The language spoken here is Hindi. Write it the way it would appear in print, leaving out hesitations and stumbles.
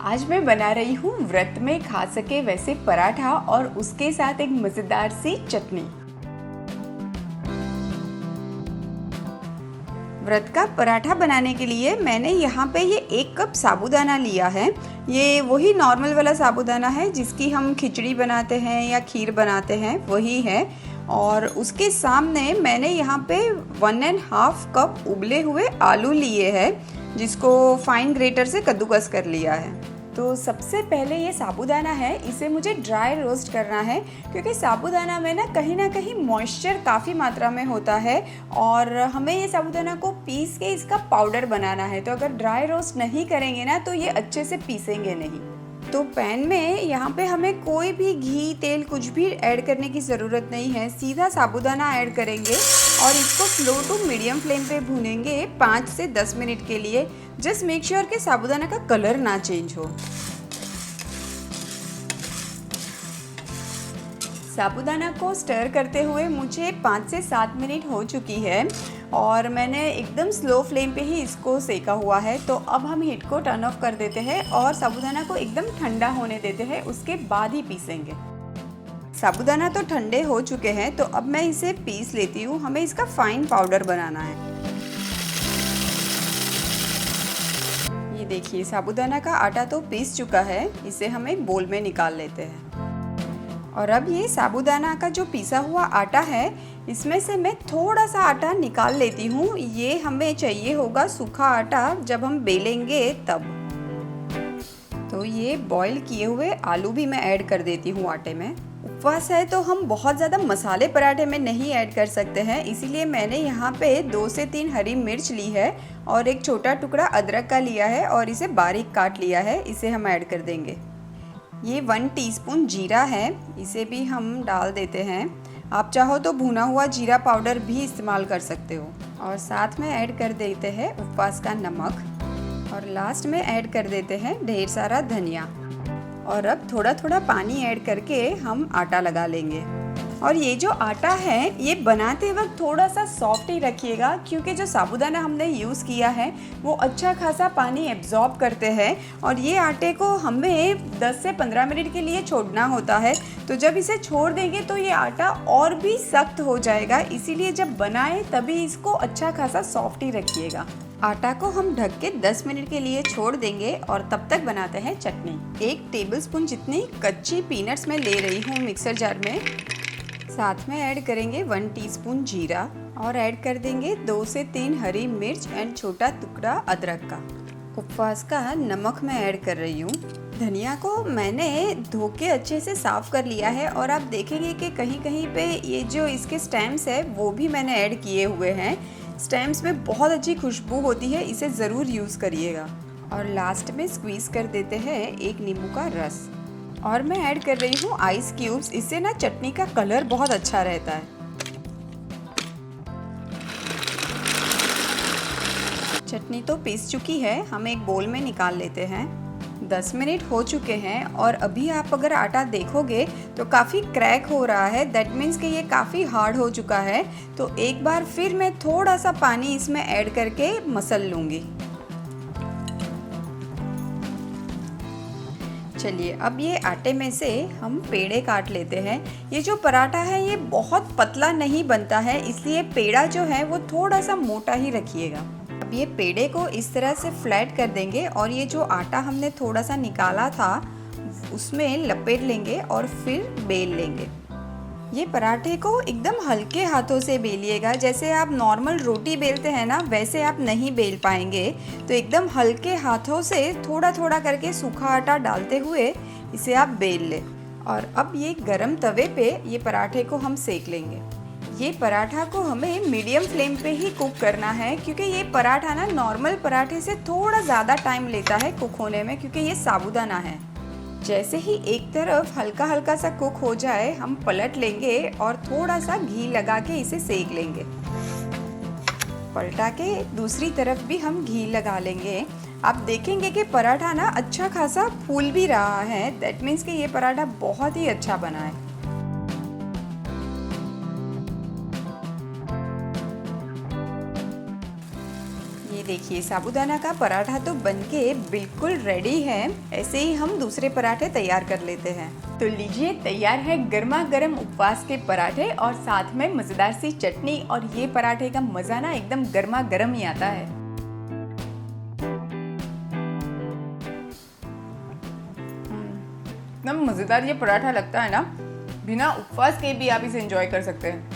आज मैं बना रही हूँ व्रत में खा सके वैसे पराठा और उसके साथ एक मज़ेदार सी चटनी। व्रत का पराठा बनाने के लिए मैंने यहाँ पे ये 1 कप साबूदाना लिया है। ये वही नॉर्मल वाला साबूदाना है जिसकी हम खिचड़ी बनाते हैं या खीर बनाते हैं, वही है। और उसके सामने मैंने यहाँ पे 1.5 कप उबले हुए आलू लिए हैं जिसको फाइन ग्रेटर से कद्दूकस कर लिया है। तो सबसे पहले ये साबूदाना है, इसे मुझे ड्राई रोस्ट करना है क्योंकि साबूदाना में ना कहीं मॉइस्चर काफ़ी मात्रा में होता है और हमें ये साबूदाना को पीस के इसका पाउडर बनाना है। तो अगर ड्राई रोस्ट नहीं करेंगे ना तो ये अच्छे से पीसेंगे नहीं। तो पैन में यहाँ पे हमें कोई भी घी तेल कुछ भी ऐड करने की ज़रूरत नहीं है, सीधा साबूदाना ऐड करेंगे और इसको स्लो टू मीडियम फ्लेम पे भूनेंगे 5 से 10 मिनट के लिए। जस्ट मेक श्योर कि साबूदाना का कलर ना चेंज हो। साबूदाना को स्टर करते हुए मुझे 5 से 7 मिनट हो चुकी है और मैंने एकदम स्लो फ्लेम पे ही इसको सेका हुआ है। तो अब हम हीट को टर्न ऑफ कर देते हैं और साबूदाना को एकदम ठंडा होने देते हैं, उसके बाद ही पीसेंगे। साबूदाना तो ठंडे हो चुके हैं तो अब मैं इसे पीस लेती हूँ। हमें इसका फाइन पाउडर बनाना है। ये देखिए साबूदाना का आटा तो पीस चुका है, इसे हम एक बोल में निकाल लेते हैं। और अब ये साबूदाना का जो पीसा हुआ आटा है इसमें से मैं थोड़ा सा आटा निकाल लेती हूँ। ये हमें चाहिए होगा सूखा आटा जब हम बेलेंगे तब। तो ये बॉईल किए हुए आलू भी मैं ऐड कर देती हूँ आटे में। उपवास है तो हम बहुत ज़्यादा मसाले पराठे में नहीं ऐड कर सकते हैं, इसीलिए मैंने यहाँ पे 2 से 3 हरी मिर्च ली है और एक छोटा टुकड़ा अदरक का लिया है और इसे बारीक काट लिया है, इसे हम ऐड कर देंगे। ये 1 टीस्पून जीरा है, इसे भी हम डाल देते हैं। आप चाहो तो भुना हुआ जीरा पाउडर भी इस्तेमाल कर सकते हो। और साथ में ऐड कर देते हैं उपवास का नमक और लास्ट में ऐड कर देते हैं ढेर सारा धनिया। और अब थोड़ा थोड़ा पानी ऐड करके हम आटा लगा लेंगे। और ये जो आटा है ये बनाते वक्त थोड़ा सा सॉफ्ट ही रखिएगा क्योंकि जो साबूदाना हमने यूज़ किया है वो अच्छा खासा पानी एब्जॉर्ब करते हैं और ये आटे को हमें 10 से 15 मिनट के लिए छोड़ना होता है। तो जब इसे छोड़ देंगे तो ये आटा और भी सख्त हो जाएगा, इसीलिए जब बनाएं तभी इसको अच्छा खासा सॉफ्ट ही रखिएगा। आटा को हम ढक के 10 मिनट के लिए छोड़ देंगे और तब तक बनाते हैं चटनी। 1 टेबलस्पून जितनी कच्ची पीनट्स मैं ले रही हूँ मिक्सर जार में। साथ में ऐड करेंगे 1 टीस्पून जीरा और ऐड कर देंगे 2 से 3 हरी मिर्च एंड छोटा टुकड़ा अदरक का। उपवास का नमक मैं ऐड कर रही हूँ। धनिया को मैंने धो के अच्छे से साफ़ कर लिया है और आप देखेंगे कि कहीं कहीं पे ये जो इसके स्टेम्स है वो भी मैंने ऐड किए हुए हैं। स्टेम्स में बहुत अच्छी खुशबू होती है, इसे ज़रूर यूज़ करिएगा। और लास्ट में स्क्वीज़ कर देते हैं 1 नींबू का रस और मैं ऐड कर रही हूँ आइस क्यूब्स, इससे ना चटनी का कलर बहुत अच्छा रहता है। चटनी तो पीस चुकी है, हम एक बोल में निकाल लेते हैं। 10 मिनट हो चुके हैं और अभी आप अगर आटा देखोगे तो काफ़ी क्रैक हो रहा है, दैट मीन्स कि ये काफ़ी हार्ड हो चुका है। तो एक बार फिर मैं थोड़ा सा पानी इसमें ऐड करके मसल लूँगी। चलिए अब ये आटे में से हम पेड़े काट लेते हैं। ये जो पराठा है ये बहुत पतला नहीं बनता है, इसलिए पेड़ा जो है वो थोड़ा सा मोटा ही रखिएगा। अब ये पेड़े को इस तरह से फ्लैट कर देंगे और ये जो आटा हमने थोड़ा सा निकाला था उसमें लपेट लेंगे और फिर बेल लेंगे। ये पराठे को एकदम हल्के हाथों से बेलिएगा, जैसे आप नॉर्मल रोटी बेलते हैं ना वैसे आप नहीं बेल पाएंगे। तो एकदम हल्के हाथों से थोड़ा थोड़ा करके सूखा आटा डालते हुए इसे आप बेल लें। और अब ये गरम तवे पे ये पराठे को हम सेक लेंगे। ये पराठा को हमें मीडियम फ्लेम पे ही कुक करना है क्योंकि ये पराठा ना नॉर्मल पराठे से थोड़ा ज़्यादा टाइम लेता है कुक होने में, क्योंकि ये साबूदाना है। जैसे ही एक तरफ हल्का हल्का सा कुक हो जाए हम पलट लेंगे और थोड़ा सा घी लगा के इसे सेक लेंगे। पलटा के दूसरी तरफ भी हम घी लगा लेंगे। आप देखेंगे कि पराठा ना अच्छा खासा फूल भी रहा है, दैट मीन्स कि ये पराठा बहुत ही अच्छा बना है। देखिए साबूदाना का पराठा तो बनके बिल्कुल रेडी है। ऐसे ही हम दूसरे पराठे तैयार कर लेते हैं। तो लीजिए, तैयार है गर्मा गर्म उपवास के पराठे और साथ में मजेदार सी चटनी। और ये पराठे का मजा ना एकदम गर्मा गर्म ही आता है। एकदम मजेदार ये पराठा लगता है ना, बिना उपवास के भी आप इसे एंजॉय कर सकते हैं।